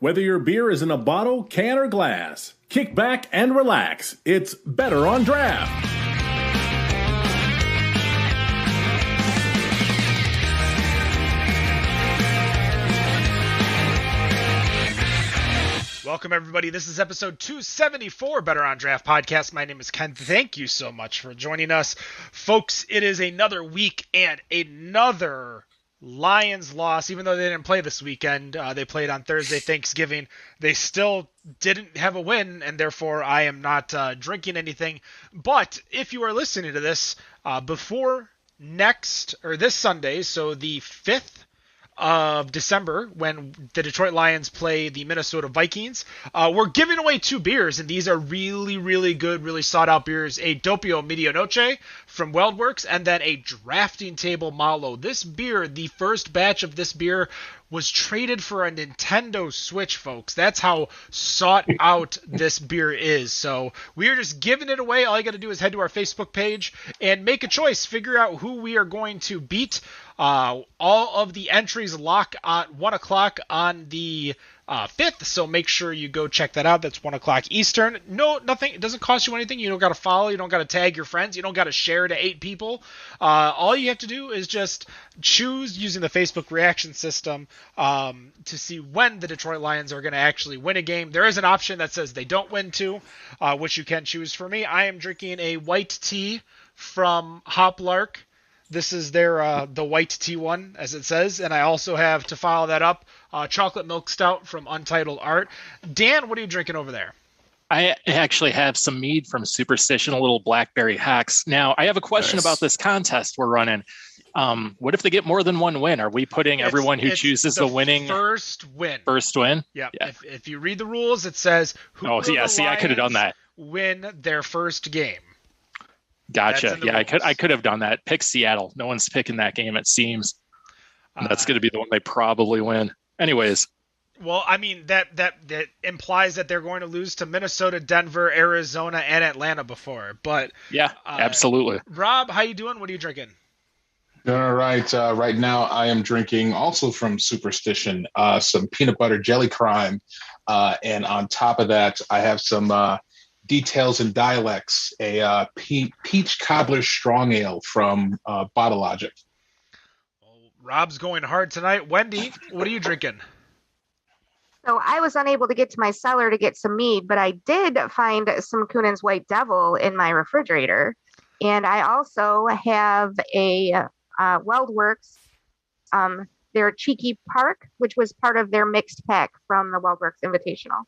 Whether your beer is in a bottle, can, or glass, kick back and relax. It's Better on Draft. Welcome, everybody. This is episode 274, Better on Draft Podcast. My name is Ken. Thank you so much for joining us. Folks, it is another week and another Lions loss. Even though they didn't play this weekend, they played on Thursday, Thanksgiving. They still didn't have a win, and therefore I am not drinking anything. But if you are listening to this before this Sunday, so the 5th of December, when the Detroit Lions play the Minnesota Vikings, we're giving away 2 beers, and these are really, really good, really sought-out beers. A Doppio Medianoche from WeldWorks, and then a Drafting Table Malo. This beer, the first batch of this beer, was traded for a Nintendo Switch, folks. That's how sought out this beer is. So we are just giving it away. All you got to do is head to our Facebook page and make a choice. Figure out who we are going to beat. All of the entries lock at 1 o'clock on the 5th, so make sure you go check that out. That's 1 o'clock Eastern. No, nothing. It doesn't cost you anything. You don't got to follow. You don't got to tag your friends. You don't got to share to 8 people. All you have to do is just choose using the Facebook reaction system to see when the Detroit Lions are going to actually win a game. There is an option that says they don't win too, which you can choose. For me, I am drinking a white tea from Clarke. This is their the white tea one, as it says, and I also have, to follow that up, chocolate milk stout from Untitled Art. Dan, what are you drinking over there? I actually have some mead from Superstition, a little blackberry hacks. Now, I have a question about this contest we're running. What if they get more than one win? Are we putting everyone who chooses the winning first win? First win? Yeah. If you read the rules, it says I could have done that. Win their first game. Gotcha. Yeah, I could have done that. Pick Seattle. No one's picking that game, it seems. That's going to be the one they probably win. Anyways. Well, I mean, that implies that they're going to lose to Minnesota, Denver, Arizona, and Atlanta before. But yeah, absolutely. Rob, how you doing? What are you drinking? All right. Right now, I am drinking, also from Superstition, some peanut butter jelly crime. And on top of that, I have some Details and Dialects, a peach cobbler strong ale from Bottle Logic. Well, Rob's going hard tonight. Wendy, what are you drinking? So I was unable to get to my cellar to get some mead, but I did find some Kuhnen's White Devil in my refrigerator. And I also have a WeldWorks, their Cheeky Park, which was part of their mixed pack from the WeldWorks Invitational.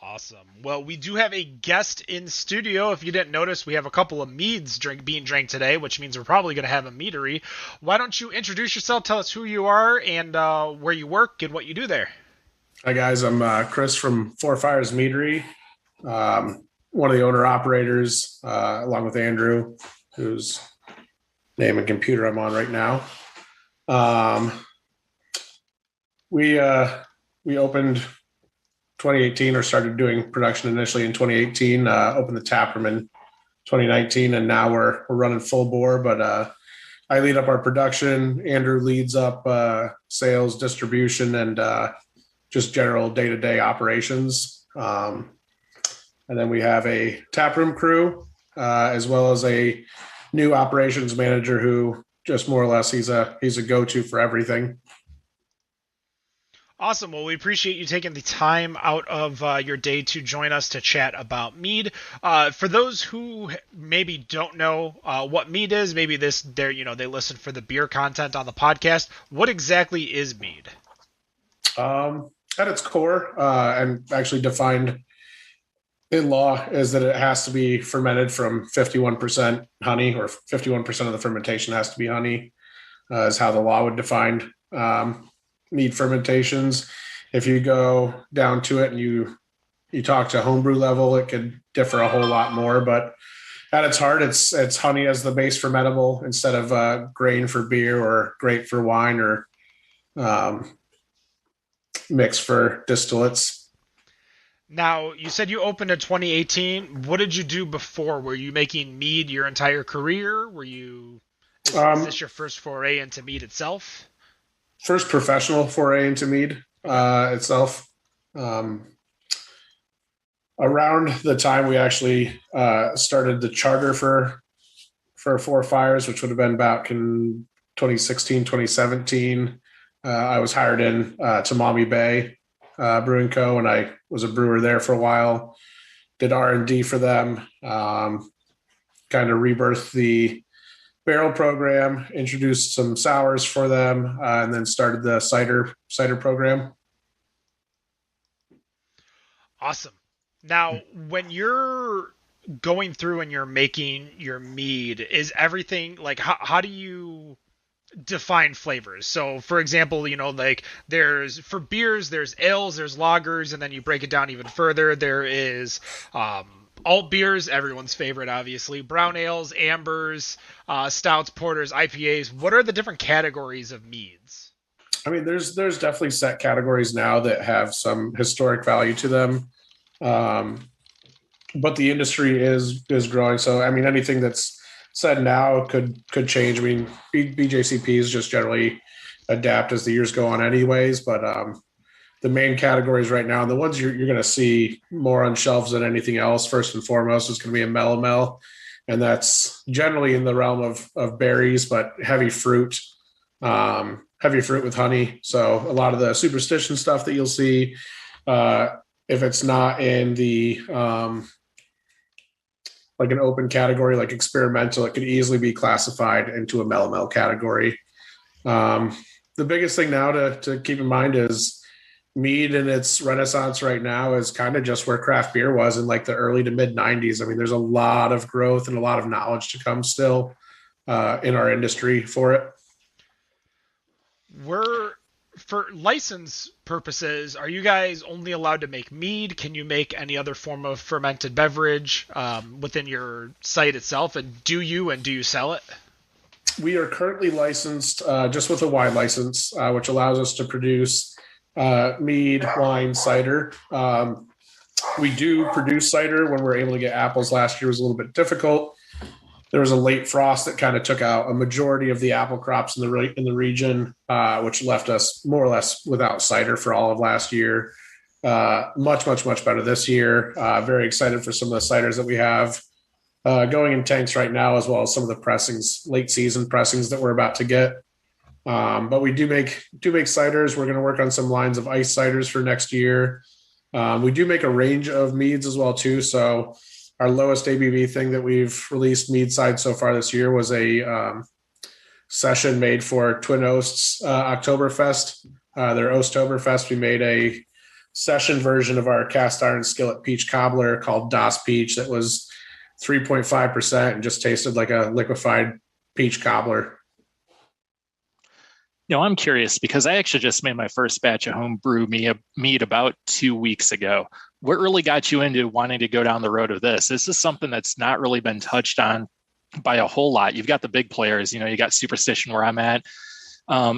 Awesome. Well, we do have a guest in studio. If you didn't notice, we have a couple of meads being drank today, which means we're probably going to have a meadery. Why don't you introduce yourself, tell us who you are and where you work and what you do there. Hi, guys. I'm Chris from Fires Meadery, one of the owner-operators, along with Andrew, whose name and computer I'm on right now. We opened 2018, or started doing production initially in 2018, opened the tap room in 2019, and now we're running full bore. But I lead up our production. Andrew leads up sales, distribution, and just general day-to-day operations. And then we have a tap room crew, as well as a new operations manager who just more or less he's a go-to for everything. Awesome. Well, we appreciate you taking the time out of your day to join us to chat about mead. For those who maybe don't know what mead is, maybe they listen for the beer content on the podcast. What exactly is mead? At its core, and actually defined in law, is that it has to be fermented from 51% honey, or 51% of the fermentation has to be honey, is how the law would define mead fermentations. If you go down to it and you talk to homebrew level, it could differ a whole lot more, but at its heart, it's honey as the base fermentable instead of grain for beer or grape for wine or mix for distillates. Now, you said you opened in 2018. What did you do before? Were you making mead your entire career? Is this your first foray into mead itself? First professional foray into mead itself. Around the time we actually started the charter for Four Fires, which would have been back in 2016, 2017, I was hired in to Maumee Bay Brewing Co., and I was a brewer there for a while. Did R&D for them, kind of rebirthed the barrel program, introduced some sours for them, and then started the cider program. Awesome. Now, when you're going through and you're making your mead, is everything like how do you define flavors? So, for example, like there's for beers, there's ales, there's lagers, and then you break it down even further. There is alt beers, everyone's favorite, obviously, brown ales, ambers, stouts, porters, IPAs. What are the different categories of meads? I mean, there's definitely set categories now that have some historic value to them, but the industry is growing. So, I mean, anything that's said now could change. I mean, BJCPs just generally adapt as the years go on, anyways. But the main categories right now, and the ones you're going to see more on shelves than anything else, first and foremost, is going to be a melomel, and that's generally in the realm of berries, but heavy fruit with honey. So a lot of the superstition stuff that you'll see, if it's not in the like an open category, like experimental, it could easily be classified into a melomel category. The biggest thing now to keep in mind is mead in its renaissance right now is kind of just where craft beer was in like the early to mid 90s. I mean, there's a lot of growth and a lot of knowledge to come still in our industry for it. For license purposes, are you guys only allowed to make mead? Can you make any other form of fermented beverage within your site itself? And do you sell it? We are currently licensed just with a wine license, which allows us to produce mead, wine, cider. We do produce cider when we're able to get apples. Last year was a little bit difficult. There was a late frost that kind of took out a majority of the apple crops in the region, which left us more or less without cider for all of last year. Much better this year. Very excited for some of the ciders that we have going in tanks right now, as well as some of the pressings, late season pressings that we're about to get. But we do make ciders. We're going to work on some lines of ice ciders for next year. We do make a range of meads as well too. So our lowest ABV thing that we've released mead side so far this year was a session made for Twin Oasts Oktoberfest. Their Oasttoberfest, we made a session version of our cast iron skillet peach cobbler called Das Peach that was 3.5% and just tasted like a liquefied peach cobbler. I'm curious because I actually just made my first batch of homebrew mead about 2 weeks ago. What really got you into wanting to go down the road of this? This is something that's not really been touched on by a whole lot. You've got the big players, you got Superstition where I'm at.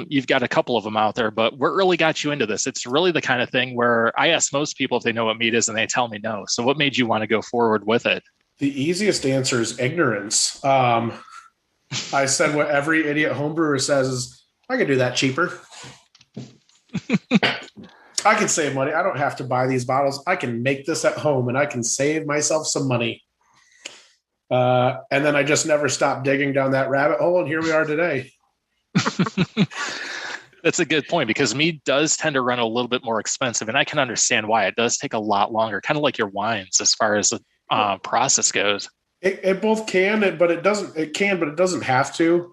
You've got a couple of them out there, but what really got you into this? It's really the kind of thing where I ask most people if they know what mead is and they tell me no. So what made you want to go forward with it? The easiest answer is ignorance. I said what every idiot homebrewer says is, I can do that cheaper. I can save money. I don't have to buy these bottles. I can make this at home and I can save myself some money. And then I just never stopped digging down that rabbit hole. And here we are today. That's a good point because mead does tend to run a little bit more expensive. And I can understand why. It does take a lot longer, kind of like your wines as far as the process goes. It both can, but it doesn't. It can, but it doesn't have to.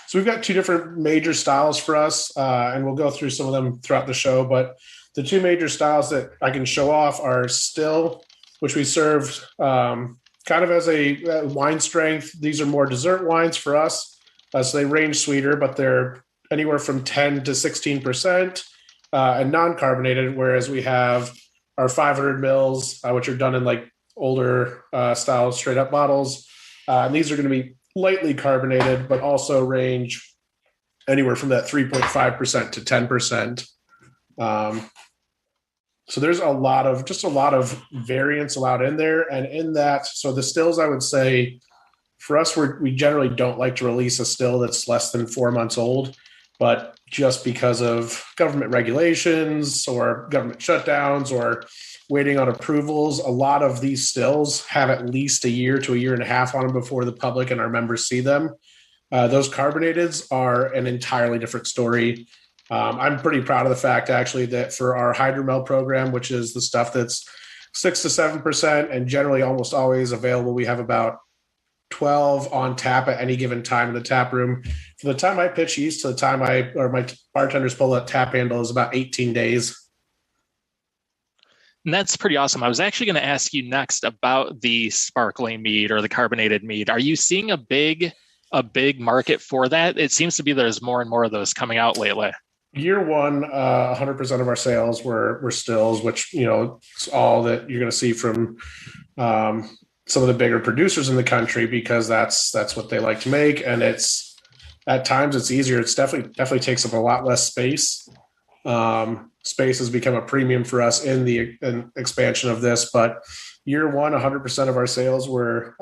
So we've got two different major styles for us, and we'll go through some of them throughout the show. But the two major styles that I can show off are still, which we serve kind of as a wine strength. These are more dessert wines for us. So they range sweeter, but they're anywhere from 10 to 16% and non-carbonated, whereas we have our 500 mils, which are done in like older style straight up bottles. And these are going to be lightly carbonated, but also range anywhere from that 3.5% to 10%. So there's a lot of variance allowed in there. And in that, so the stills, I would say for us, we generally don't like to release a still that's less than 4 months old. but just because of government regulations or government shutdowns or waiting on approvals, a lot of these stills have at least a year to a year and a half on them before the public and our members see them. Those carbonateds are an entirely different story. I'm pretty proud of the fact, actually, that for our hydromel program, which is the stuff that's 6 to 7% and generally almost always available, we have about 12 on tap at any given time in the tap room. From the time I pitch yeast to the time my bartenders pull that tap handle is about 18 days. And that's pretty awesome. I was actually going to ask you next about the sparkling mead or the carbonated mead. Are you seeing a big market for that? It seems to be there's more and more of those coming out lately. Year one, 100% of our sales were stills, which, it's all that you're going to see from some of the bigger producers in the country, because that's what they like to make. And it's, at times it's easier. It's definitely takes up a lot less space. Space has become a premium for us in the expansion of this, but year one, 100% of our sales were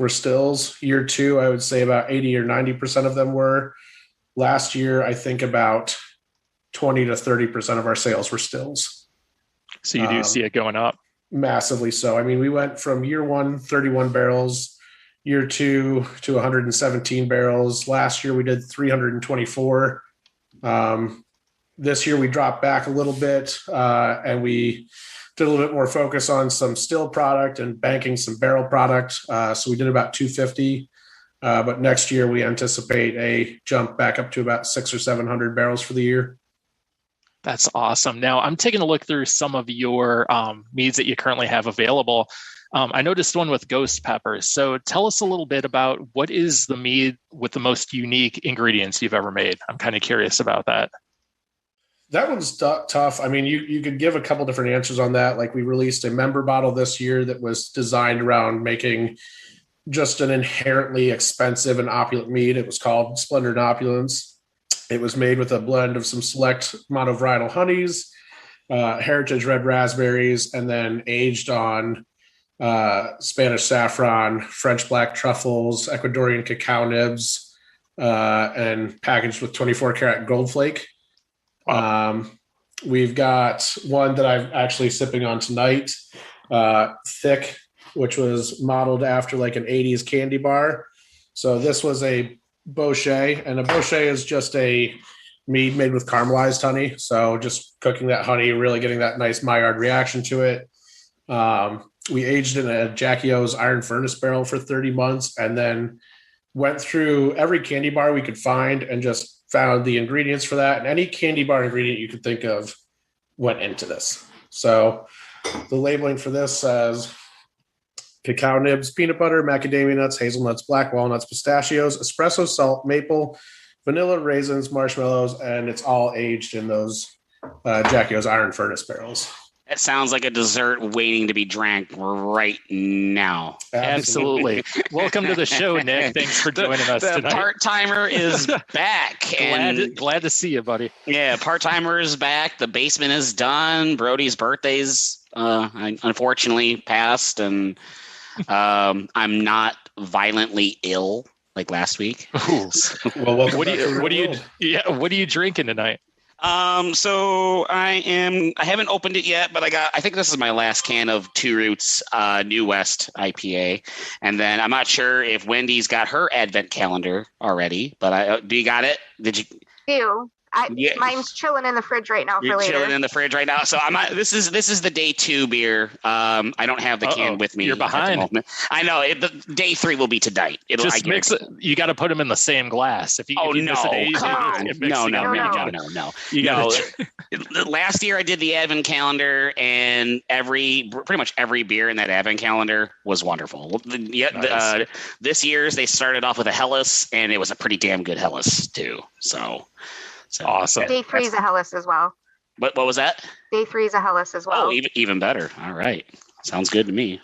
stills. Year two, I would say about 80 or 90% of them were. Last year, I think about 20 to 30% of our sales were stills. So you do see it going up? Massively so. I mean, we went from year one, 31 barrels, year two to 117 barrels. Last year, we did 324. This year, we dropped back a little bit, and we did a little bit more focus on some still product and banking some barrel product. So we did about 250. But next year, we anticipate a jump back up to about 600 or 700 barrels for the year. That's awesome. Now, I'm taking a look through some of your meads that you currently have available. I noticed one with ghost peppers. So tell us a little bit about what is the mead with the most unique ingredients you've ever made. I'm kind of curious about that. That one's tough. I mean, you could give a couple different answers on that. Like, we released a member bottle this year that was designed around making just an inherently expensive and opulent mead. It was called Splendor and Opulence. It was made with a blend of some select monovarietal honeys, heritage red raspberries, and then aged on Spanish saffron, French black truffles, Ecuadorian cacao nibs, and packaged with 24 karat gold flake. Wow. We've got one that I'm actually sipping on tonight, Thick, which was modeled after like an 80s candy bar. So this was a Bochet, and a Bochet is just a mead made with caramelized honey. So just cooking that honey, really getting that nice Maillard reaction to it. We aged in a Jackie O's iron furnace barrel for 30 months and then went through every candy bar we could find and just found the ingredients for that. And any candy bar ingredient you could think of went into this. So the labeling for this says cacao nibs, peanut butter, macadamia nuts, hazelnuts, black walnuts, pistachios, espresso, salt, maple, vanilla, raisins, marshmallows, and it's all aged in those Jackie O's iron furnace barrels. That sounds like a dessert waiting to be drank right now. Absolutely. Welcome to the show, Nick. Thanks for joining us tonight. The part-timer is back. Glad to see you, buddy. Yeah, part-timer is back. The basement is done. Brody's birthday's unfortunately passed, and I'm not violently ill like last week. Well, welcome what are you drinking tonight? So I haven't opened it yet, but I think this is my last can of Two Roots, New West IPA. And then I'm not sure if Wendy's got her advent calendar already, but do you got it? Did you? Ew. Mine's chilling in the fridge right now. You're chilling in the fridge right now. So this is the day 2 beer. I don't have the can with me. You're behind. I know. The day 3 will be take it. Just mix it. You got to put them in the same glass. If you miss a day, no. Last year I did the advent calendar, and pretty much every beer in that advent calendar was wonderful. This year's they started off with a Helles, and it was a pretty damn good Helles too. So awesome. Day 3 is a Helles as well. What was that? Day 3 is a Helles as well. Oh, even better. All right. Sounds good to me.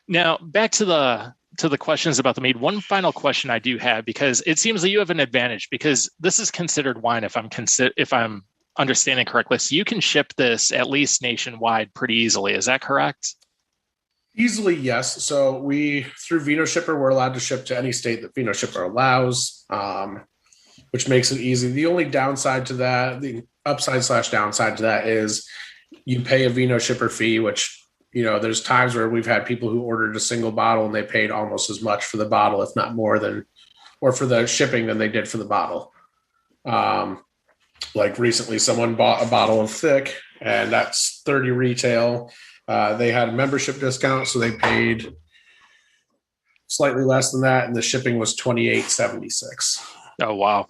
Now, back to the questions about the mead. One final question I do have, because it seems that you have an advantage, because this is considered wine if I'm understanding correctly. So you can ship this at least nationwide pretty easily. Is that correct? Easily, yes. So through VinoShipper, we're allowed to ship to any state that VinoShipper allows. which makes it easy. The only downside to that, the upside/downside to that, is you pay a vino shipper fee, which, there's times where we've had people who ordered a single bottle and they paid almost as much for the bottle, if not more than, or for the shipping than they did for the bottle. Like recently, someone bought a bottle of Thick, and that's $30 retail. They had a membership discount, so they paid slightly less than that, and the shipping was $28.76. Oh, wow.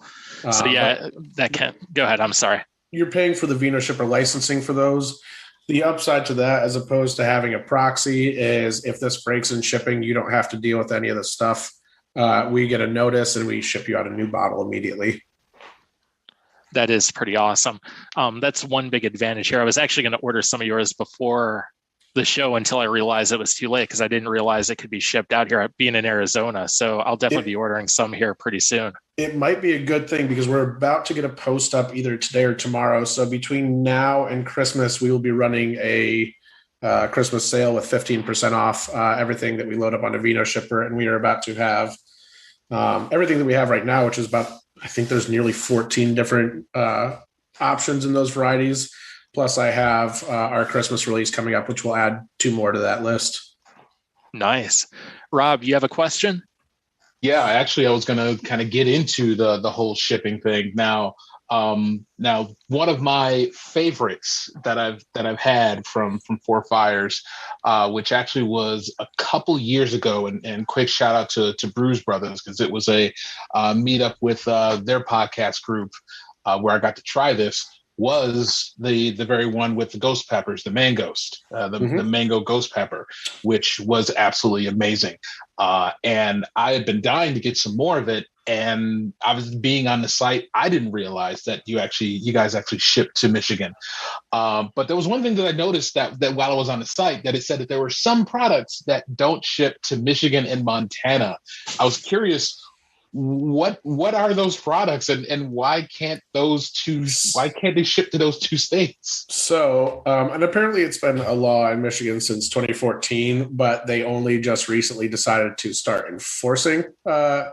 So yeah, that can't go ahead. I'm sorry. You're paying for the vino shipper licensing for those. The upside to that, as opposed to having a proxy, is if this breaks in shipping, you don't have to deal with any of the stuff. We get a notice and we ship you out a new bottle immediately. That is pretty awesome. That's one big advantage here. I was actually going to order some of yours before the show until I realized it was too late, because I didn't realize it could be shipped out here being in Arizona. So I'll definitely be ordering some here pretty soon. It might be a good thing, because we're about to get a post up either today or tomorrow. So between now and Christmas, we will be running a Christmas sale with 15% off everything that we load up on a Vino Shipper. And we are about to have everything that we have right now, which is about, I think there's nearly 14 different options in those varieties. Plus I have our Christmas release coming up, which will add 2 more to that list. Nice. Rob, you have a question? Yeah, actually, I was going to kind of get into the whole shipping thing. Now, one of my favorites that I've had from Four Fires, which actually was a couple years ago, and quick shout out to Brews Brothers, because it was a meetup with their podcast group where I got to try this, was the very one with the ghost peppers, the Manghost, the mango ghost pepper, which was absolutely amazing. And I had been dying to get some more of it. And I was being on the site, I didn't realize that you guys actually shipped to Michigan. But there was one thing that I noticed that while I was on the site, that it said that there were some products that don't ship to Michigan and Montana. I was curious, what are those products, and why can't they ship to those 2 states? So, and apparently it's been a law in Michigan since 2014, but they only just recently decided to start enforcing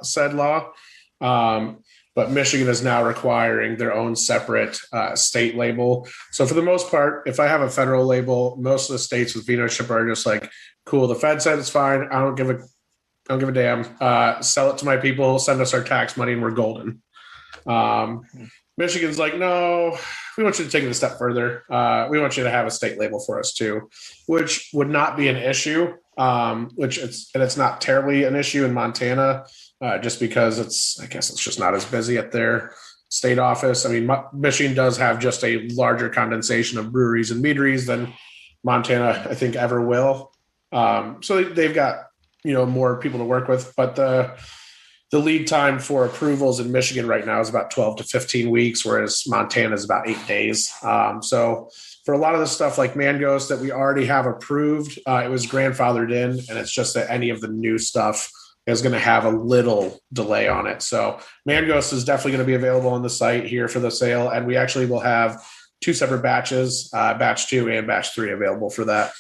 said law. But Michigan is now requiring their own separate state label. So for the most part, if I have a federal label, most of the states with Vino Shipper are just like, cool, the Fed said it's fine. I don't give a damn. Sell it to my people, send us our tax money, and we're golden. Michigan's like, no, we want you to take it a step further. We want you to have a state label for us too, which would not be an issue. It's not terribly an issue in Montana, just because I guess it's just not as busy at their state office. I mean, Michigan does have just a larger condensation of breweries and meaderies than Montana, I think, ever will. So they've got, more people to work with, but the lead time for approvals in Michigan right now is about 12 to 15 weeks, whereas Montana is about 8 days. So for a lot of the stuff like Mangos that we already have approved, it was grandfathered in, and it's just that any of the new stuff is going to have a little delay on it. So Mangos is definitely going to be available on the site here for the sale, and we actually will have 2 separate batches, batch 2 and batch 3 available for that.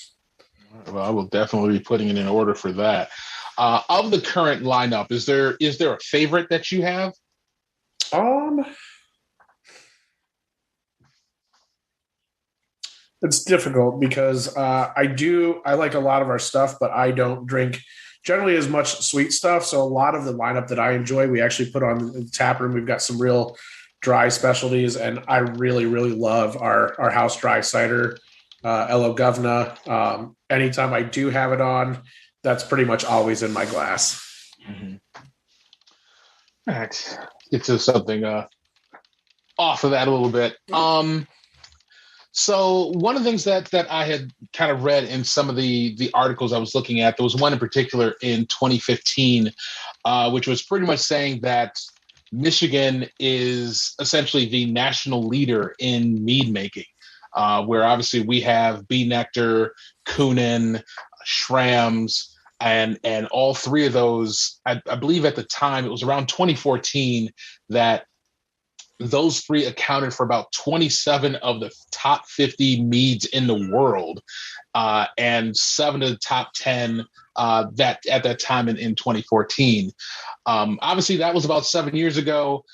Well, I will definitely be putting it in order for that. Of the current lineup, is there a favorite that you have? It's difficult because I like a lot of our stuff, but I don't drink generally as much sweet stuff. So a lot of the lineup that I enjoy, we actually put on the tap room. We've got some real dry specialties, and I really, really love our house dry cider, Elo Govna. Anytime I do have it on, that's pretty much always in my glass. Mm-hmm. All right. Get to something off of that a little bit. So one of the things that I had kind of read in some of the articles I was looking at, there was one in particular in 2015, which was pretty much saying that Michigan is essentially the national leader in mead making, where obviously we have Bee Nectar, Kunin, Schramm's, and all 3 of those, I believe at the time, it was around 2014, that those 3 accounted for about 27 of the top 50 meads in the world, and 7 of the top 10 that at that time in 2014. Obviously, that was about 7 years ago.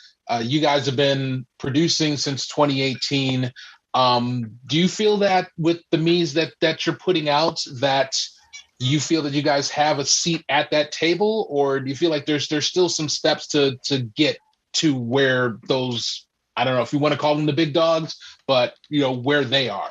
You guys have been producing since 2018. Do you feel that with the meads that you're putting out, that you feel that you guys have a seat at that table, or do you feel like there's still some steps to get to where those, I don't know if you want to call them the big dogs, but where they are?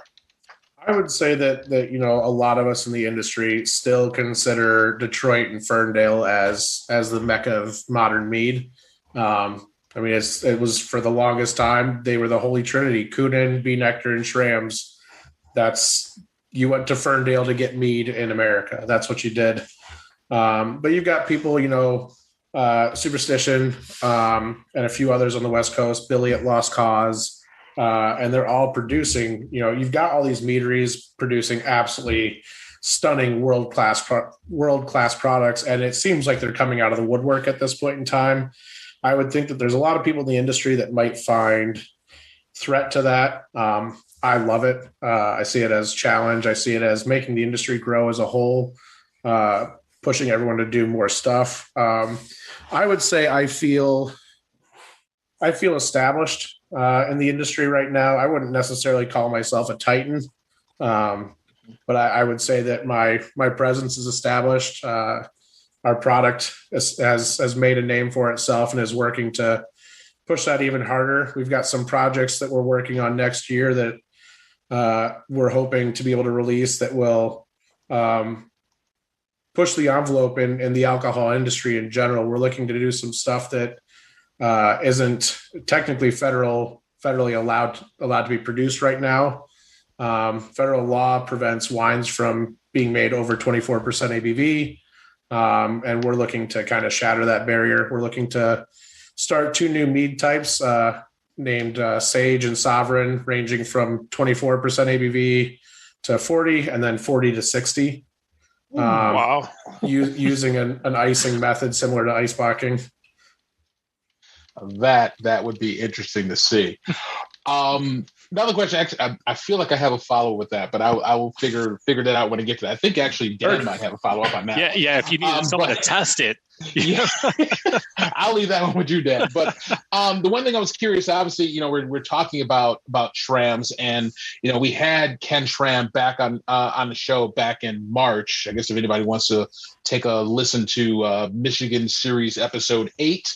I would say that a lot of us in the industry still consider Detroit and Ferndale as the mecca of modern mead. I mean, it was for the longest time, they were the holy trinity: Kunin, Bee Nectar, and Schramm's. You went to Ferndale to get mead in America. That's what you did. But you've got people, Superstition, and a few others on the West Coast, Billy at Lost Cause, and they're all producing, you've got all these meaderies producing absolutely stunning world-class products. And it seems like they're coming out of the woodwork at this point in time. I would think that there's a lot of people in the industry that might find threat to that. I love it. I see it as challenge. I see it as making the industry grow as a whole, pushing everyone to do more stuff. I would say I feel established in the industry right now. I wouldn't necessarily call myself a titan, but I would say that my presence is established. Our product has made a name for itself and is working to push that even harder. We've got some projects that we're working on next year that we're hoping to be able to release that will push the envelope in the alcohol industry in general. We're looking to do some stuff that isn't technically federally allowed to be produced right now. Federal law prevents wines from being made over 24% ABV. And we're looking to kind of shatter that barrier. We're looking to start 2 new mead types named Sage and Sovereign, ranging from 24% ABV to 40, and then 40 to 60. Wow. Using an icing method similar to ice blocking. That would be interesting to see. Another question. Actually, I feel like I have a follow with that, but I will figure that out when I get to that. I think actually Dan might have a follow up on that. Yeah. If you need someone to test it, yeah, I'll leave that one with you, Dan. But the one thing I was curious, obviously, we're talking about Schramm's, and we had Ken Schramm back on the show back in March. I guess if anybody wants to take a listen to Michigan Series episode 8,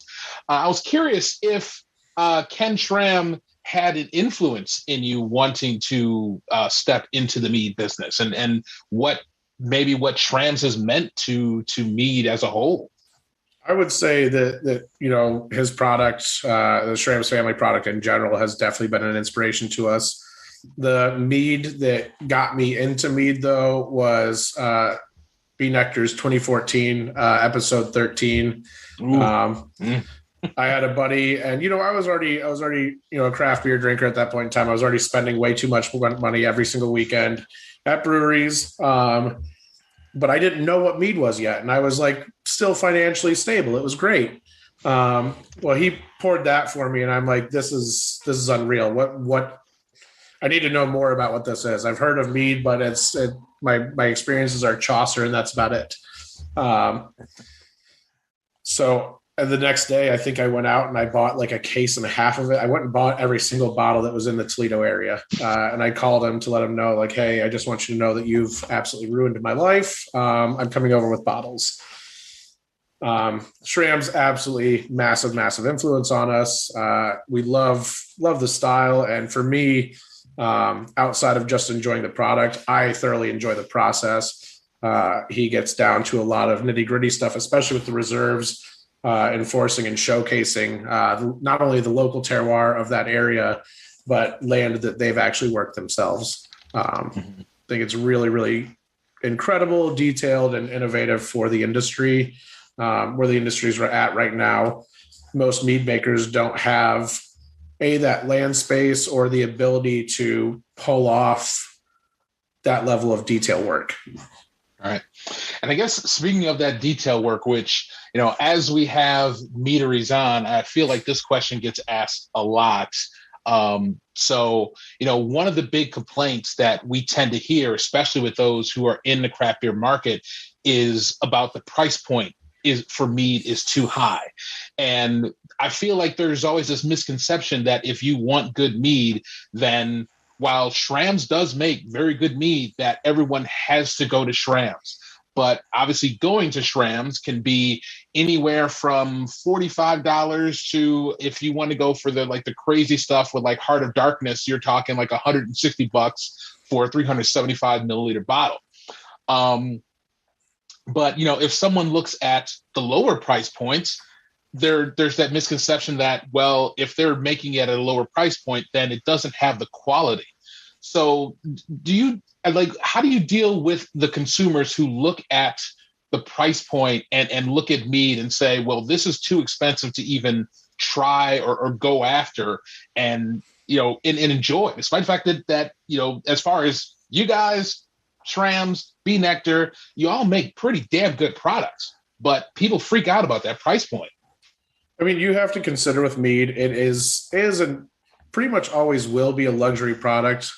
I was curious if Ken Schramm had an influence in you wanting to step into the mead business, and what Schramm's has meant to mead as a whole. I would say that his product, the Schramm's family product in general, has definitely been an inspiration to us. The mead that got me into mead, though, was Bee Nectar's 2014 episode 13. I had a buddy, and I was already a craft beer drinker at that point in time. I was already spending way too much money every single weekend at breweries, but I didn't know what mead was yet, and I was like still financially stable. It was great. Well, he poured that for me, and I'm like, this is unreal. What I need to know more about what this is. I've heard of mead, but my experiences are Chaucer, and that's about it. And the next day, I think I went out and I bought like a case and a half of it. I went and bought every single bottle that was in the Toledo area. And I called him to let him know, like, hey, I just want you to know that you've absolutely ruined my life. I'm coming over with bottles. Schramm's absolutely massive, massive influence on us. We love the style. And for me, outside of just enjoying the product, I thoroughly enjoy the process. He gets down to a lot of nitty gritty stuff, especially with the reserves. Enforcing and showcasing not only the local terroir of that area, but land that they've actually worked themselves. I think it's really, really incredible, detailed, and innovative for the industry, where the industries are at right now. Most mead makers don't have that land space or the ability to pull off that level of detail work. All right. And I guess speaking of that detail work, which, as we have meaderies on, I feel like this question gets asked a lot. So, one of the big complaints that we tend to hear, especially with those who are in the craft beer market, is about the price point for mead is too high. And I feel like there's always this misconception that if you want good mead, then while Schramm's does make very good mead, that everyone has to go to Schramm's. But obviously going to Schramm's can be anywhere from $45 to, if you want to go for the crazy stuff with like Heart of Darkness, you're talking like $160 for a 375 milliliter bottle. But if someone looks at the lower price points, there's that misconception that, well, if they're making it at a lower price point, then it doesn't have the quality. So how do you deal with the consumers who look at the price point and look at mead and say, well, this is too expensive to even try or go after and enjoy, despite the fact that as far as you guys, Schramm's, Bee Nectar, you all make pretty damn good products, but people freak out about that price point. I mean, you have to consider with mead, it is and pretty much always will be a luxury product.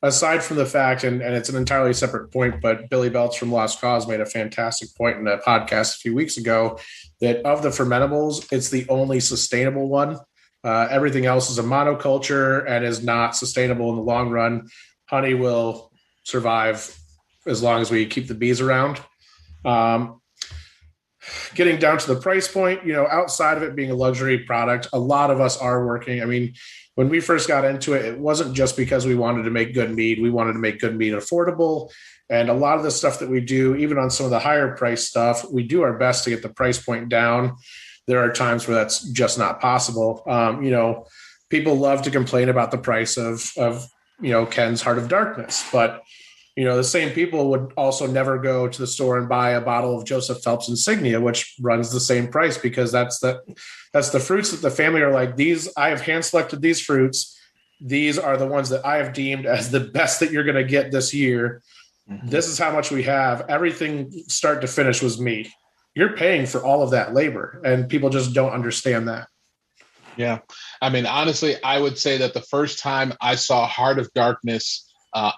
Aside from the fact, and it's an entirely separate point, but Billy Belts from Lost Cause made a fantastic point in a podcast a few weeks ago that of the fermentables, it's the only sustainable one. Everything else is a monoculture and is not sustainable in the long run. Honey will survive as long as we keep the bees around. Getting down to the price point, outside of it being a luxury product, a lot of us are working. I mean, when we first got into it, it wasn't just because we wanted to make good mead. We wanted to make good mead affordable. And a lot of the stuff that we do, even on some of the higher price stuff, we do our best to get the price point down. There are times where that's just not possible. People love to complain about the price of Ken's Heart of Darkness, but the same people would also never go to the store and buy a bottle of Joseph Phelps Insignia, which runs the same price, because that's the fruits that the family are like, I have hand selected these fruits. These are the ones that I have deemed as the best that you're going to get this year. Mm-hmm. This is how much we have. Everything start to finish was me. You're paying for all of that labor, and people just don't understand that. Yeah. I mean, honestly, I would say that the first time I saw Heart of Darkness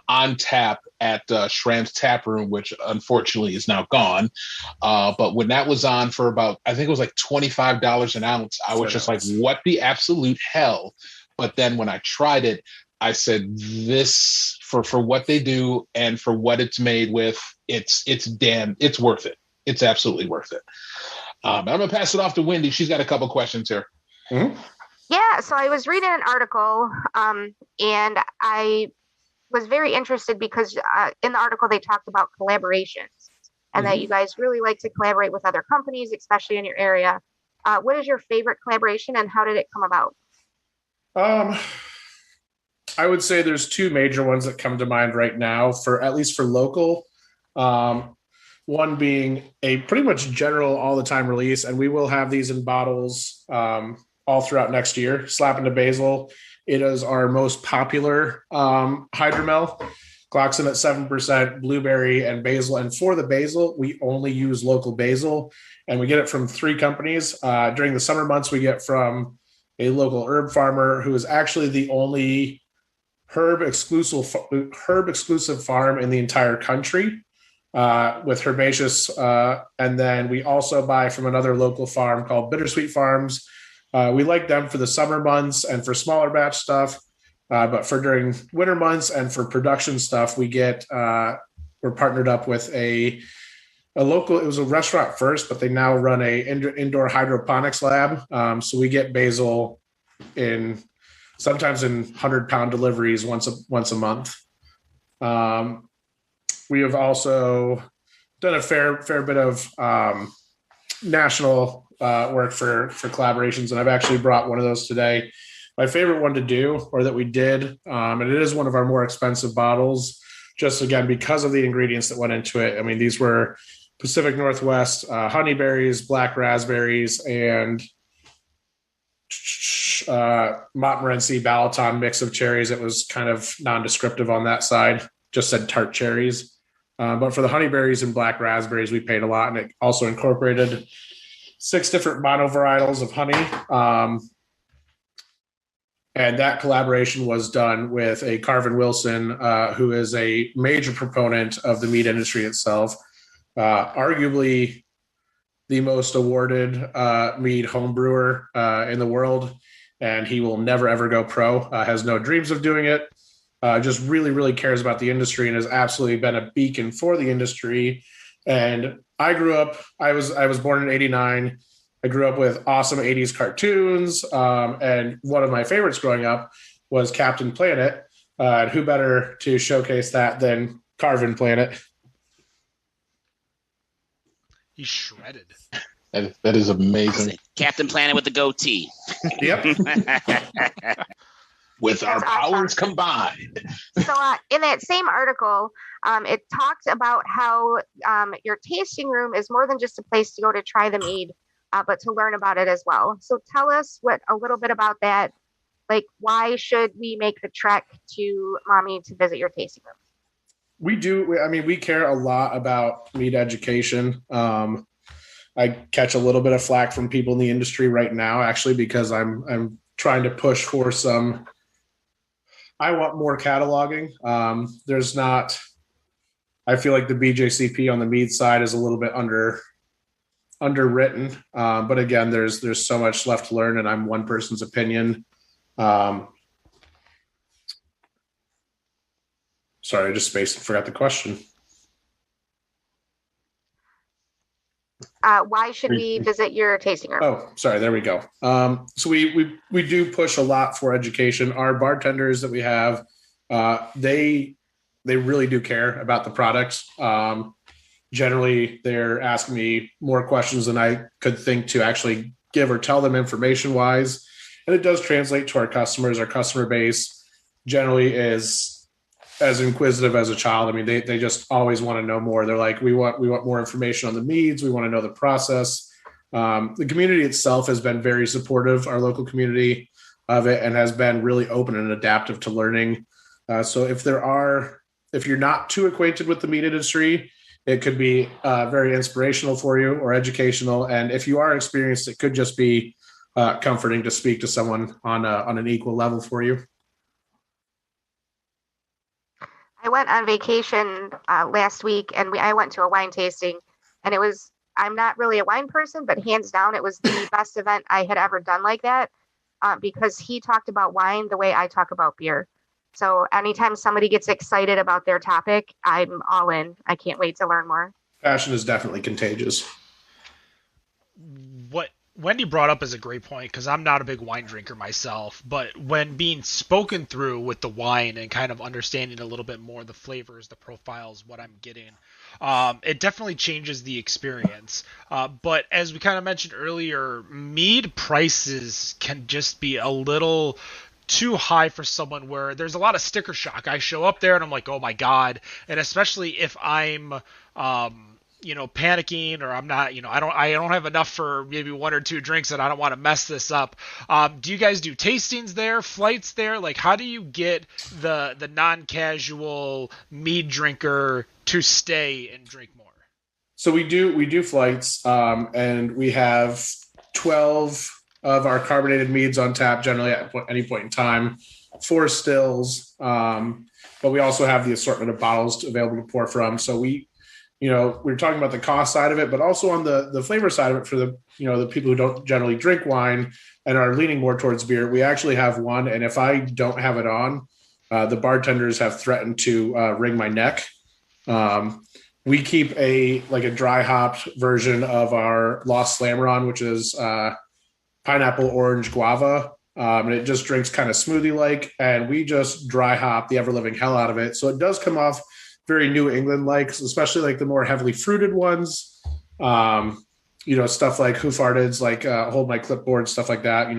on tap at Schramm's Tap Room, which unfortunately is now gone. But when that was on for about, I think it was like $25 an ounce, I was just like, what the absolute hell? But then when I tried it, I said, this for what they do and for what it's made with, it's worth it. It's absolutely worth it. I'm going to pass it off to Wendy. She's got a couple questions here. Mm-hmm. Yeah. So I was reading an article and I was very interested because in the article they talked about collaborations and that you guys really like to collaborate with other companies, especially in your area. What is your favorite collaboration and how did it come about? I would say there's two major ones that come to mind right now, for at least for local. One being a pretty much general all the time release, and we will have these in bottles all throughout next year. Slap into Basil. It is our most popular hydromel. Clocks in at 7%, blueberry and basil. And for the basil, we only use local basil, and we get it from 3 companies. During the summer months, we get from a local herb farmer who is actually the only herb exclusive farm in the entire country with herbaceous. And then we also buy from another local farm called Bittersweet Farms. We like them for the summer months and for smaller batch stuff. But for during winter months and for production stuff, we're partnered up with a local, it was a restaurant first, but they now run a indoor hydroponics lab. So we get basil sometimes in 100-pound deliveries once a month. We have also done a fair bit of national work for collaborations, and I've actually brought one of those today. My favorite one to do, or that we did, and it is one of our more expensive bottles, just again, because of the ingredients that went into it. I mean, these were Pacific Northwest honeyberries, black raspberries, and Montmorency Balaton mix of cherries. It was kind of non-descriptive on that side, just said tart cherries. But for the honeyberries and black raspberries, we paid a lot, and it also incorporated 6 different monovarietals of honey. And that collaboration was done with a Carvin Wilson, who is a major proponent of the meat industry itself. Arguably, the most awarded mead home brewer in the world, and he will never ever go pro. Has no dreams of doing it. Just really, really cares about the industry and has absolutely been a beacon for the industry. And I grew up. I was born in '89. I grew up with awesome '80s cartoons, and one of my favorites growing up was Captain Planet. And who better to showcase that than Carvin Planet? He's shredded. That is amazing. Captain Planet with the goatee. Yep. With our powers combined. So in that same article, it talked about how your tasting room is more than just a place to go to try the mead, but to learn about it as well. So tell us a little bit about that. Like, why should we make the trek to Mommy to visit your tasting room? We do. I mean, we care a lot about mead education. I catch a little bit of flack from people in the industry right now, actually, because I'm trying to push for some. I want more cataloging. There's not. I feel like the BJCP on the mead side is a little bit underwritten, but again, there's so much left to learn, and I'm one person's opinion. Sorry, I just spaced and forgot the question. Why should we visit your tasting room? Oh, sorry. There we go. So we do push a lot for education. Our bartenders that we have, they really do care about the products. Generally, they're asking me more questions than I could think to actually give or tell them information wise. And it does translate to our customers. Our customer base generally is as inquisitive as a child. I mean, they just always want to know more. They're like, we want more information on the meads. We want to know the process. The community itself has been very supportive, our local community of it, and has been really open and adaptive to learning. So if you're not too acquainted with the meat industry, it could be very inspirational for you or educational. And if you are experienced, it could just be comforting to speak to someone on an equal level for you. I went on vacation last week, and I went to a wine tasting, and I'm not really a wine person, but hands down, it was the best event I had ever done like that, because he talked about wine the way I talk about beer. So anytime somebody gets excited about their topic, I'm all in. I can't wait to learn more. Passion is definitely contagious. What Wendy brought up is a great point, because I'm not a big wine drinker myself, but when being spoken through with the wine and kind of understanding a little bit more the flavors, the profiles, what I'm getting, it definitely changes the experience. But as we kind of mentioned earlier, mead prices can just be a little too high for someone where there's a lot of sticker shock. I show up there and I'm like, oh my God. And especially if I'm, panicking, or I'm not, I don't have enough for maybe one or two drinks and I don't want to mess this up. Do you guys do tastings there, flights there? Like, how do you get the non-casual mead drinker to stay and drink more? So we do flights, and we have 12 of our carbonated meads on tap generally at any point in time, 4 stills. But we also have the assortment of bottles available to pour from. So we're talking about the cost side of it, but also on the flavor side of it for the people who don't generally drink wine and are leaning more towards beer. We actually have one, and if I don't have it on, the bartenders have threatened to wring my neck. We keep a dry hopped version of our Lost Slammeron, which is pineapple, orange, guava, and it just drinks kind of smoothie like, and we just dry hop the ever living hell out of it. So it does come off very New England like, especially like the more heavily fruited ones. Stuff like Who Farted's, like Hold My Clipboard, stuff like that.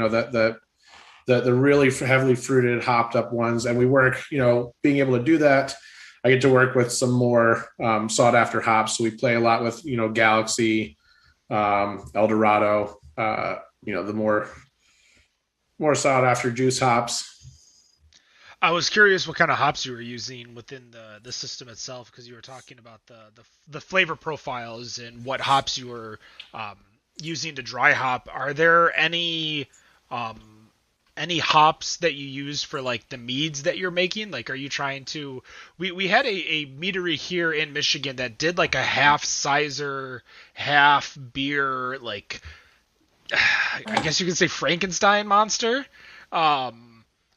The really heavily fruited, hopped up ones, and we work. Being able to do that, I get to work with some more sought after hops. So we play a lot with Galaxy, El Dorado. The more sought after juice hops. I was curious what kind of hops you were using within the system itself, because you were talking about the flavor profiles and what hops you were using to dry hop. Are there any any hops that you use for like the meads that you're making? Like, are you trying to? We had a meadery here in Michigan that did like a half sizer, half beer, like I guess you could say Frankenstein monster,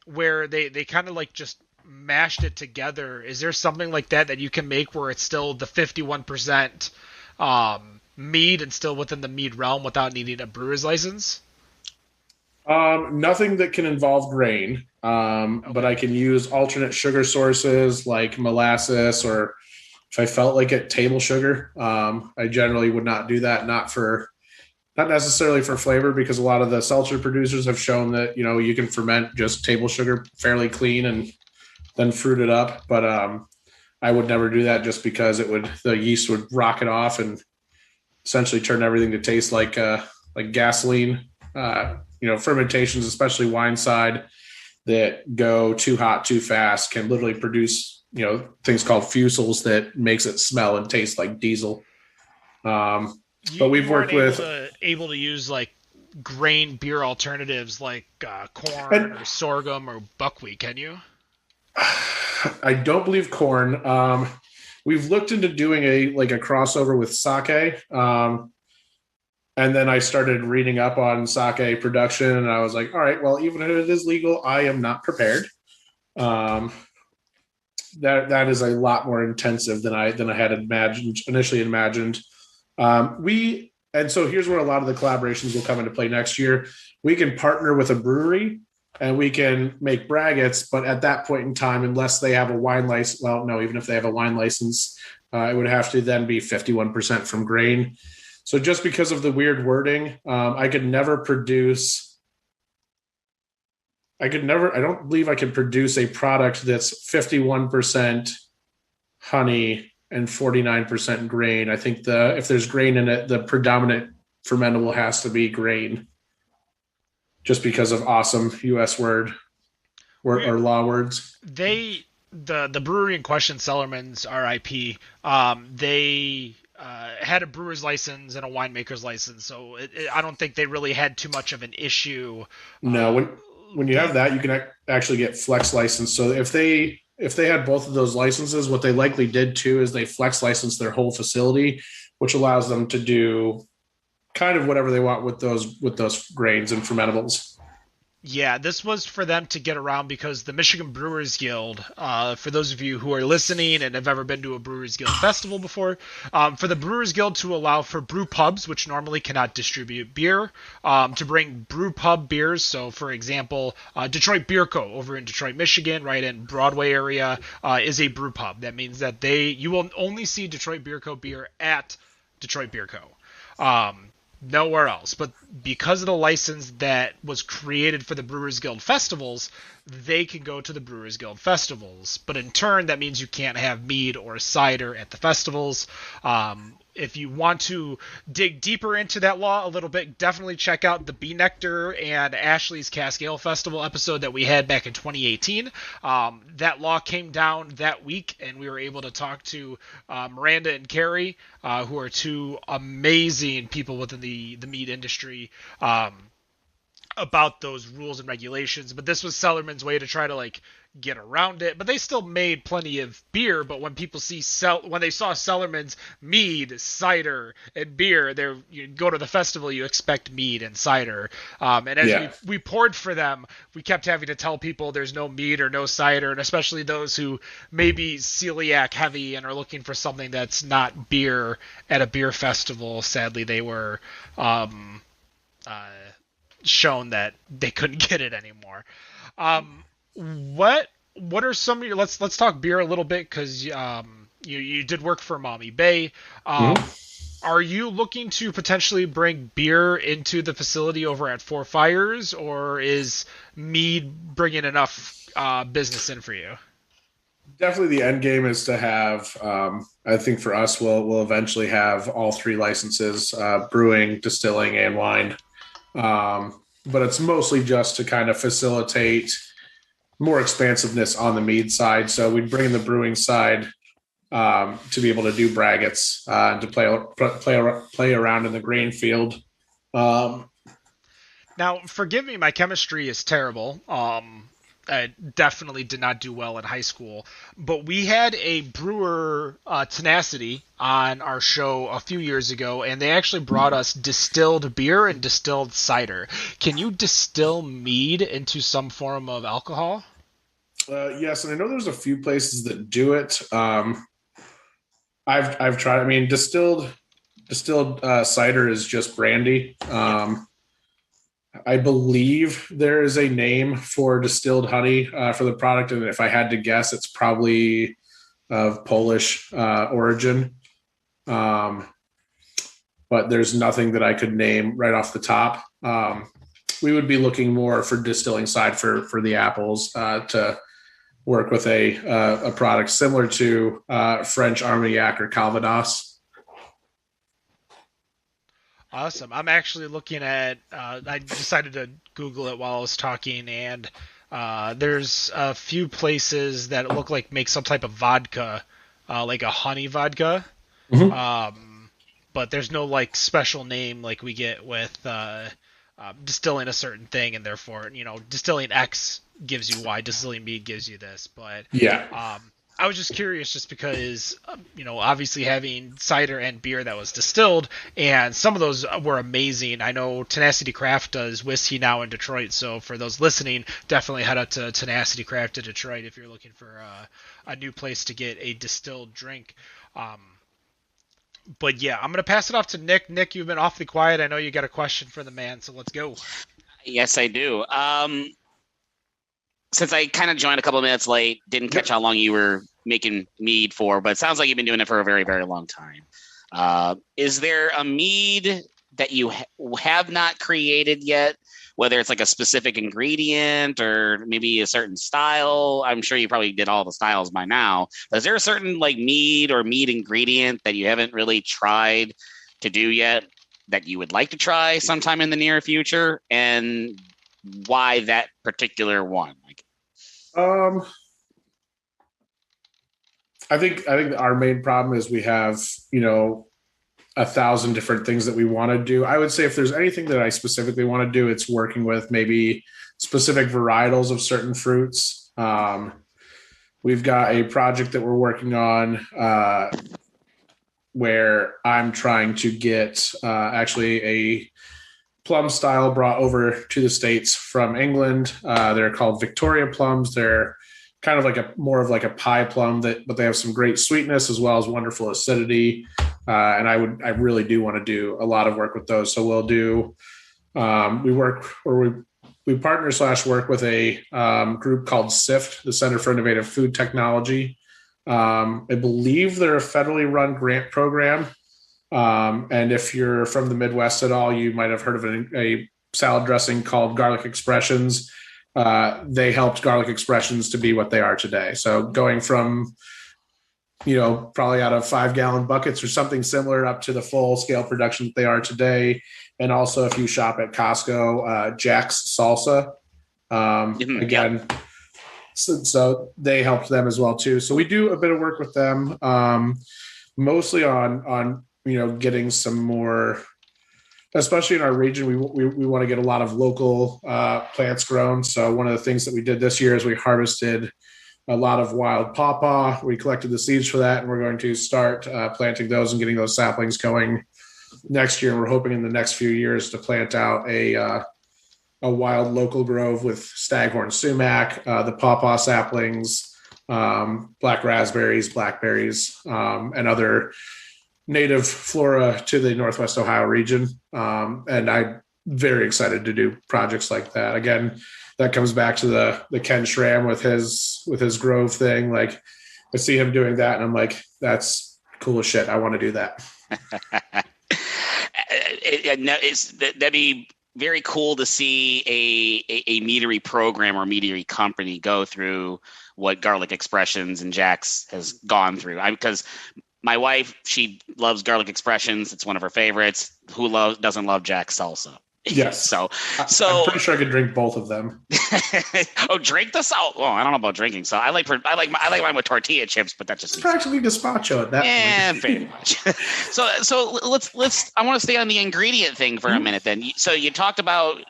where they kind of like just mashed it together. Is there something like that you can make where it's still the 51% mead and still within the mead realm without needing a brewer's license? Nothing that can involve grain, but I can use alternate sugar sources like molasses, or if I felt like it, table sugar. I generally would not do that, not necessarily for flavor, because a lot of the seltzer producers have shown that, you can ferment just table sugar fairly clean and then fruit it up. But I would never do that, just because the yeast would rock it off and essentially turn everything to taste like gasoline. Fermentations, especially wine side, that go too hot too fast can literally produce, things called fusels that makes it smell and taste like diesel. But we've worked with able to use like grain beer alternatives like corn or sorghum or buckwheat, can you? I don't believe corn. We've looked into doing a crossover with sake. And then I started reading up on sake production, and I was like, all right, well, even if it is legal, I am not prepared. That is a lot more intensive than I had initially imagined. And so here's where a lot of the collaborations will come into play next year. We can partner with a brewery and we can make braggots, but at that point in time, unless they have a wine license, well, no, even if they have a wine license, it would have to then be 51% from grain. So just because of the weird wording, I don't believe I can produce a product that's 51% honey and 49% grain. I think if there's grain in it, the predominant fermentable has to be grain, just because of awesome US word or law words. The brewery in question, Cellarman's RIP, they had a brewer's license and a winemaker's license, so I don't think they really had too much of an issue. No, when you have that, you can actually get flex license. So if they had both of those licenses, what they likely did too is they flex licensed their whole facility, which allows them to do kind of whatever they want with those grains and fermentables. Yeah, this was for them to get around, because the Michigan Brewers Guild, for those of you who are listening and have ever been to a Brewers Guild festival before, for the Brewers Guild to allow for brew pubs, which normally cannot distribute beer, to bring brew pub beers. So, for example, Detroit Beer Co. over in Detroit, Michigan, right in Broadway area, is a brew pub. That means that you will only see Detroit Beer Co. beer at Detroit Beer Co. Nowhere else. But because of the license that was created for the Brewers Guild festivals, they can go to the Brewers Guild festivals. But in turn, that means you can't have mead or cider at the festivals. If you want to dig deeper into that law a little bit, definitely check out the Bee Nectar and Ashley's Cask Ale Festival episode that we had back in 2018. That law came down that week, and we were able to talk to Miranda and Carrie, who are two amazing people within the mead industry, about those rules and regulations. But this was Cellarman's way to try to get around it. But they still made plenty of beer. But when people when they saw Cellarman's mead, cider, and beer, you go to the festival, you expect mead and cider. And as we poured for them, we kept having to tell people there's no mead or no cider, and especially those who may be celiac heavy and are looking for something that's not beer at a beer festival. Sadly, they were shown that they couldn't get it anymore. What are some of your, let's talk beer a little bit, because you did work for Mommy Bay. Are you looking to potentially bring beer into the facility over at Four Fires, or is mead bringing enough business in for you? Definitely the end game is to have, I think for us, we'll eventually have all three licenses, brewing, distilling, and wine. But it's mostly just to kind of facilitate more expansiveness on the mead side. So we'd bring in the brewing side to be able to do braggots and to play around in the grain field. Now, Now, forgive me, my chemistry is terrible. I definitely did not do well in high school, but we had a brewer, Tenacity, on our show a few years ago, and they actually brought us distilled beer and distilled cider. Can you distill mead into some form of alcohol? Yes, and I know there's a few places that do it. I've tried. I mean, distilled cider is just brandy. I believe there is a name for distilled honey for the product, and if I had to guess, it's probably of Polish origin. But there's nothing that I could name right off the top. We would be looking more for distilling side for the apples to work with a product similar to French Armagnac or Calvados. Awesome. I'm actually looking at, I decided to Google it while I was talking, and there's a few places that look like make some type of vodka, like a honey vodka. Mm-hmm. But there's no like special name like we get with distilling a certain thing, and therefore, distilling X gives you Y, distilling mead gives you this. But yeah. I was just curious just because, obviously having cider and beer that was distilled, and some of those were amazing. I know Tenacity Craft does whiskey now in Detroit, so for those listening, definitely head up to Tenacity Craft in Detroit if you're looking for a new place to get a distilled drink. But yeah, I'm going to pass it off to Nick. Nick, you've been awfully quiet. I know you got a question for the man, so let's go. Yes, I do. Since I kind of joined a couple of minutes late, didn't catch how long you were making mead for, but it sounds like you've been doing it for a very, very long time. Is there a mead that you have not created yet, whether it's like a specific ingredient or maybe a certain style? I'm sure you probably did all the styles by now. But is there a certain like mead or mead ingredient that you haven't really tried to do yet that you would like to try sometime in the near future, and why that particular one? I think our main problem is we have 1,000 different things that we want to do. I would say if there's anything that I specifically want to do, it's working with maybe specific varietals of certain fruits. We've got a project that we're working on where I'm trying to get actually a plum style brought over to the States from England. They're called Victoria plums. They're kind of like more of like a pie plum, but they have some great sweetness as well as wonderful acidity. And I really do want to do a lot of work with those. So we'll do, we partner / work with a group called SIFT, the Center for Innovative Food Technology. I believe they're a federally run grant program. And if you're from the Midwest at all, you might have heard of a salad dressing called Garlic Expressions. They helped Garlic Expressions to be what they are today. So going from, probably out of 5-gallon buckets or something similar up to the full scale production that they are today. And also if you shop at Costco, Jack's Salsa, again, so they helped them as well too. So we do a bit of work with them, mostly on getting some more, especially in our region, we want to get a lot of local plants grown. So one of the things that we did this year is we harvested a lot of wild pawpaw. We collected the seeds for that, and we're going to start planting those and getting those saplings going next year. And we're hoping in the next few years to plant out a wild local grove with staghorn sumac, the pawpaw saplings, black raspberries, blackberries, and other native flora to the Northwest Ohio region. And I'm very excited to do projects like that. Again, that comes back to the Ken Schramm with his grove thing. Like I see him doing that and I'm like, that's cool as shit. I want to do that. That'd be very cool to see a meadery program or meadery company go through what Garlic Expressions and Jack's has gone through. Because my wife, she loves Garlic Expressions. It's one of her favorites. Who doesn't love Jack's Salsa? Yes. So I'm pretty sure I could drink both of them. Oh, drink the salt. Well, I don't know about drinking. So I like mine with tortilla chips, but that's just it's practically gazpacho at that point. Very much. so let's. I want to stay on the ingredient thing for a minute. Then, so you talked about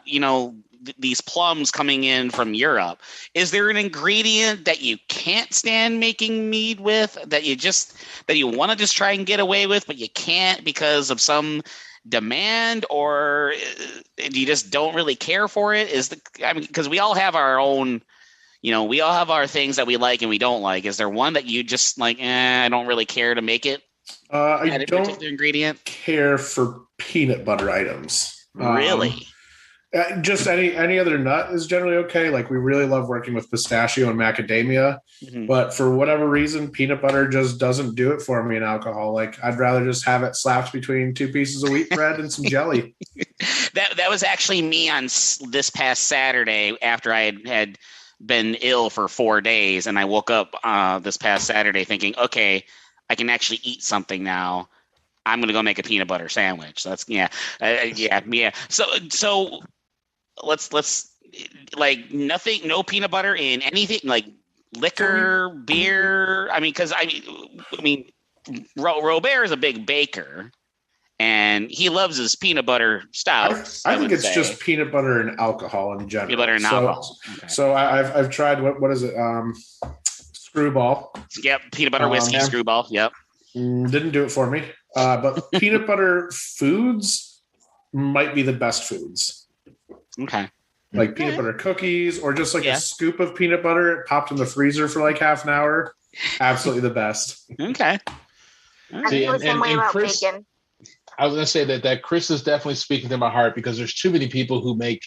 these plums coming in from Europe. Is there an ingredient that you can't stand making mead with that you want to just try and get away with, but you can't because of some demand, or you just don't really care for it? Because we all have our own, we all have our things that we like and we don't like. Is there one that you just like, I don't really care to make it? I don't ingredient care for peanut butter items. Really? Just any other nut is generally okay. Like, we really love working with pistachio and macadamia, but for whatever reason, peanut butter just doesn't do it for me in alcohol. Like, I'd rather just have it slapped between two pieces of wheat bread and some jelly. That was actually me on this past Saturday after I had been ill for 4 days, and I woke up this past Saturday thinking, okay, I can actually eat something now. I'm gonna go make a peanut butter sandwich. So that's yeah. So let's like nothing, no peanut butter in anything, like liquor, beer. Because Robert is a big baker, and he loves his peanut butter stouts. I think it's just peanut butter and alcohol in general. Peanut butter and alcohol. Okay. So I've tried what is it? Screwball. Yep, peanut butter whiskey Screwball. Yep. Didn't do it for me. But peanut butter foods might be the best foods. Okay. Like peanut butter cookies, or just like a scoop of peanut butter popped in the freezer for like half an hour. Absolutely the best. Okay. See, and Chris, bacon. I was going to say that Chris is definitely speaking to my heart, because there's too many people who make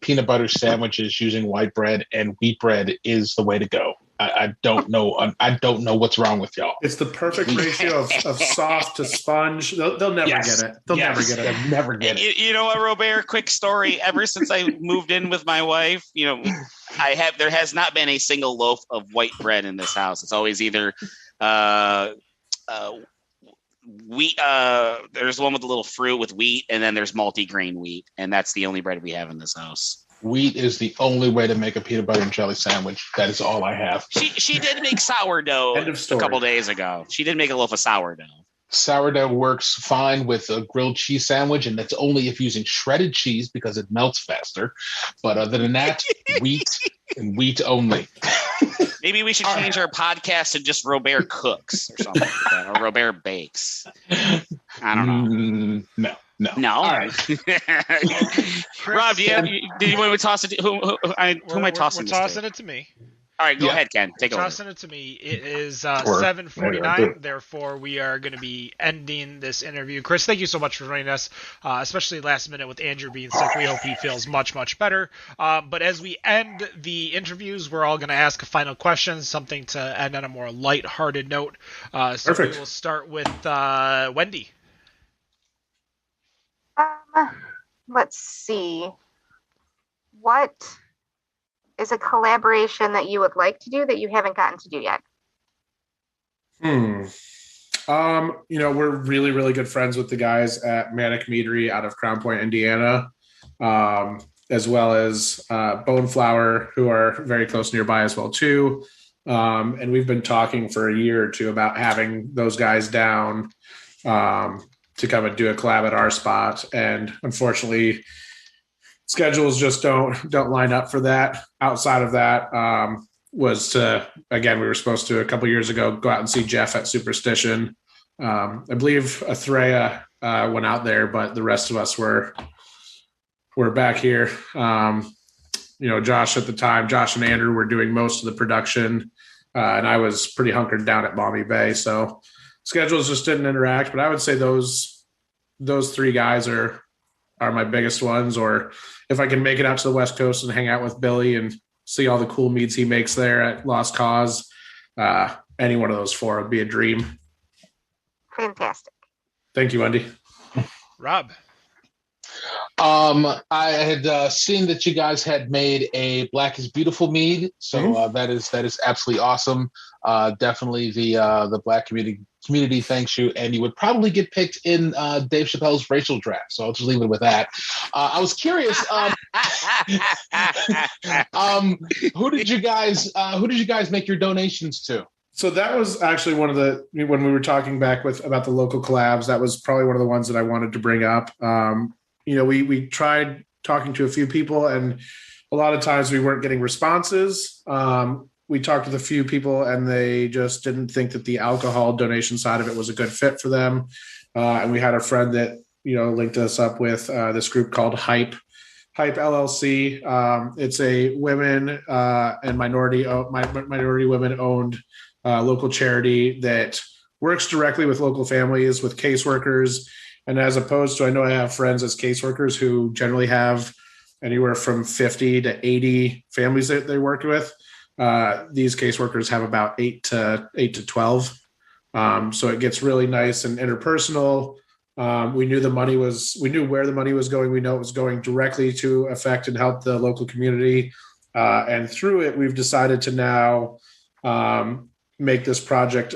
peanut butter sandwiches using white bread, and wheat bread is the way to go. I don't know. I don't know what's wrong with y'all. It's the perfect ratio of soft to sponge. They'll never get it. They'll never get it. They'll never get it. You know what, Robert? Quick story. Ever since I moved in with my wife, there has not been a single loaf of white bread in this house. It's always either wheat. There's one with a little fruit with wheat, and then there's multi-grain wheat, and that's the only bread we have in this house. Wheat is the only way to make a peanut butter and jelly sandwich. That is all I have. She did make sourdough a couple days ago. She did make a loaf of sourdough. Sourdough works fine with a grilled cheese sandwich, and that's only if using shredded cheese because it melts faster. But other than that, wheat and wheat only. Maybe we should change our podcast to just Robert Cooks or something like that, or Robert Bakes. I don't know. No. All right. Rob, did you want to toss it? Who am I tossing? We're tossing it to me. All right, go ahead, Ken. Take it over. Tossing it to me. It is 7:49. Therefore, we are going to be ending this interview. Chris, thank you so much for joining us, especially last minute with Andrew being sick. We hope he feels much, much better. But as we end the interviews, we're all going to ask a final question, something to end on a more lighthearted note. So we will start with Wendy. Let's see. What is a collaboration that you would like to do that you haven't gotten to do yet? We're really, really good friends with the guys at Fires Meadery out of Crown Point, Indiana, as well as Bone Flour, who are very close nearby as well too. And we've been talking for a year or two about having those guys down to come and do a collab at our spot. And unfortunately, schedules just don't line up for that. Outside of that, we were supposed to a couple years ago go out and see Jeff at Superstition. I believe Athrea went out there, but the rest of us were back here. Josh at the time, Josh and Andrew were doing most of the production, and I was pretty hunkered down at Maumee Bay. So schedules just didn't interact, but I would say those three guys are my biggest ones. Or if I can make it out to the West Coast and hang out with Billy and see all the cool meads he makes there at Lost Cause, any one of those four would be a dream. Fantastic. Thank you, Wendy. Rob. I had seen that you guys had made a Black is Beautiful mead, so that is absolutely awesome. Definitely the Black community thanks you, and you would probably get picked in Dave Chappelle's racial draft. So I'll just leave it with that. I was curious. Who did you guys make your donations to? So that was actually one of the, when we were talking back about the local collabs, that was probably one of the ones that I wanted to bring up. We tried talking to a few people, and a lot of times we weren't getting responses. We talked with a few people, and they just didn't think that the alcohol donation side of it was a good fit for them. And we had a friend that, linked us up with this group called Hype LLC. It's a women and minority women owned local charity that works directly with local families, with caseworkers. And as opposed to, I know I have friends as caseworkers who generally have anywhere from 50 to 80 families that they work with. These caseworkers have about 8 to 12. So it gets really nice and interpersonal. We knew where the money was going. We know it was going directly to affect and help the local community. And through it, we've decided to now make this project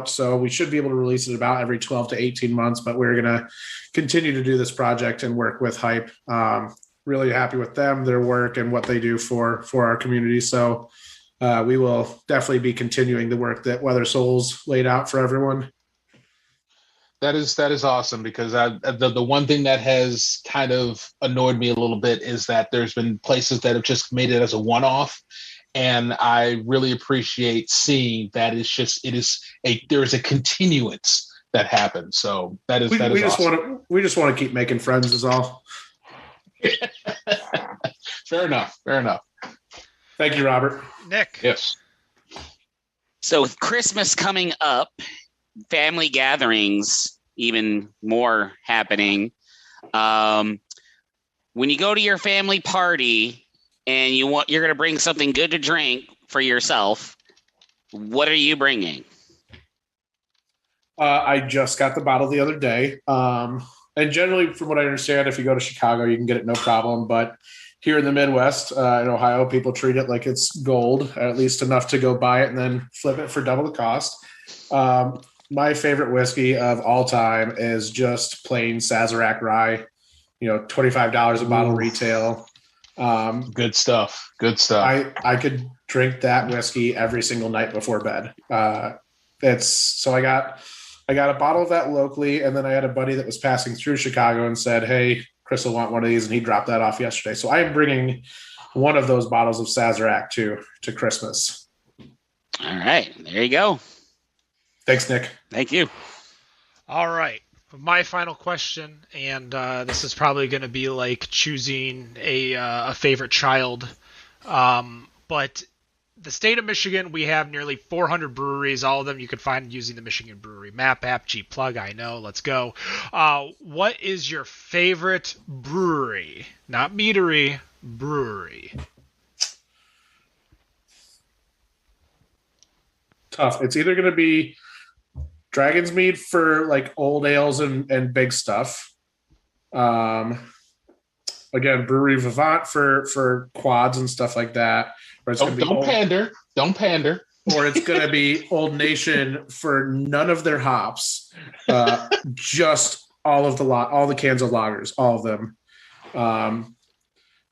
so we should be able to release it about every 12 to 18 months, but we're going to continue to do this project and work with Hype. Really happy with them, their work, and what they do for our community. So we will definitely be continuing the work that Weather Souls laid out for everyone. That is awesome, because the one thing that has kind of annoyed me a little bit is that there's been places that have just made it as a one-off. And I really appreciate seeing that there's a continuance that happens. So that is awesome. We just want to keep making friends is all. Fair enough. Thank you, Robert. Nick. Yes. So with Christmas coming up, family gatherings even more happening. When you go to your family party and you're going to bring something good to drink for yourself, what are you bringing? I just got the bottle the other day. And generally, from what I understand, if you go to Chicago, you can get it no problem. But here in the Midwest, in Ohio, people treat it like it's gold, at least enough to go buy it and then flip it for double the cost. My favorite whiskey of all time is just plain Sazerac rye, $25 a bottle retail. Good stuff. I could drink that whiskey every single night before bed. So I got a bottle of that locally, and then I had a buddy that was passing through Chicago and said, "Hey, Chris will want one of these," and he dropped that off yesterday. So I am bringing one of those bottles of Sazerac to Christmas. All right, there you go. Thanks, Nick. Thank you. All right. My final question, and this is probably going to be like choosing a favorite child, but the state of Michigan, we have nearly 400 breweries. All of them you can find using the Michigan Brewery Map app. Cheap plug, I know. Let's go. What is your favorite brewery? Not meadery, brewery. Tough. It's either going to be Dragon's Mead for like old ales and big stuff. Again, Brewery Vivant for quads and stuff like that. Or it's Don't pander. Or it's going to be Old Nation for none of their hops, just all the cans of lagers, all of them.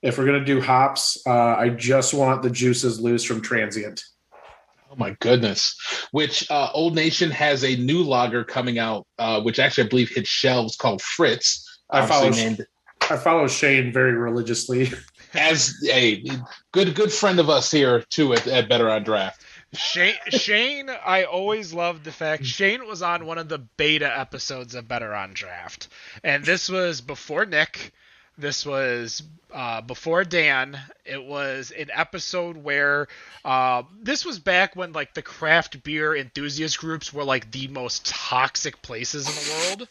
If we're going to do hops, I just want the juices loose from Transient. Oh my goodness! Which Old Nation has a new lager coming out, which actually I believe hit shelves, called Fritz. I follow Shane very religiously. As a good friend of us here too at Better on Draft. Shane, I always loved the fact Shane was on one of the beta episodes of Better on Draft, and this was before Nick. This was before Dan. It was an episode where this was back when like the craft beer enthusiast groups were like the most toxic places in the world.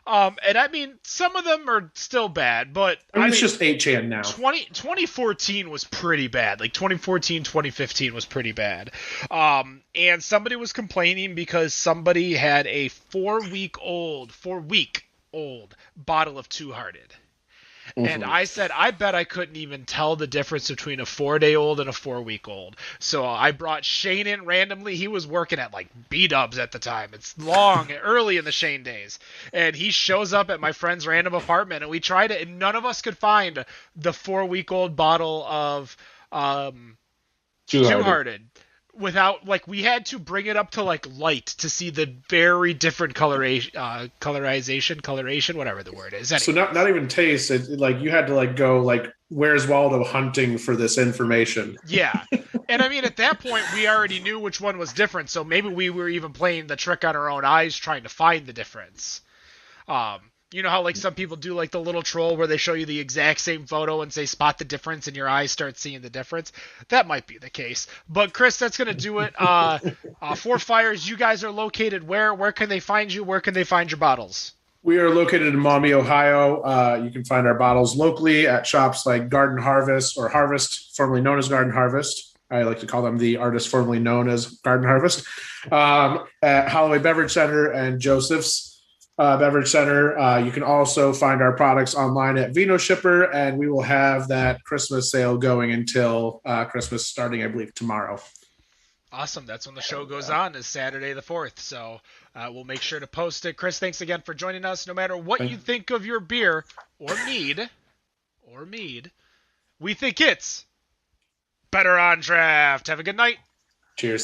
And I mean, some of them are still bad, but it's just 8chan now. 2014 was pretty bad. Like 2014, 2015 was pretty bad. And somebody was complaining because somebody had a 4 week old bottle of Two Hearted. And I said, I bet I couldn't even tell the difference between a 4-day-old and a 4-week-old. So I brought Shane in randomly. He was working at like B-dubs at the time. It's long, early in the Shane days. And he shows up at my friend's random apartment, and we tried it, and none of us could find the 4-week-old bottle of Two-Hearted. Without, like, we had to bring it up to like light to see the very different coloration, whatever the word is. Anyway. So not even taste. Like you had to like go like, where's Waldo hunting for this information? Yeah, and I mean at that point we already knew which one was different, so maybe we were even playing the trick on our own eyes, trying to find the difference. You know how like some people do like the little troll where they show you the exact same photo and say spot the difference and your eyes start seeing the difference? That might be the case. But Chris, that's going to do it. For Fires, you guys are located where? Where can they find you? Where can they find your bottles? We are located in Maumee, Ohio. You can find our bottles locally at shops like Garden Harvest or Harvest, formerly known as Garden Harvest. I like to call them the artist formerly known as Garden Harvest. At Holloway Beverage Center and Joseph's Beverage Center. You can also find our products online at Vino Shipper, and we will have that Christmas sale going until Christmas, starting, I believe, tomorrow. Awesome. That's when the show goes on, is Saturday the 4th. So we'll make sure to post it. Chris, thanks again for joining us. No matter what you think of your beer or mead, we think it's better on draft. Have a good night. Cheers.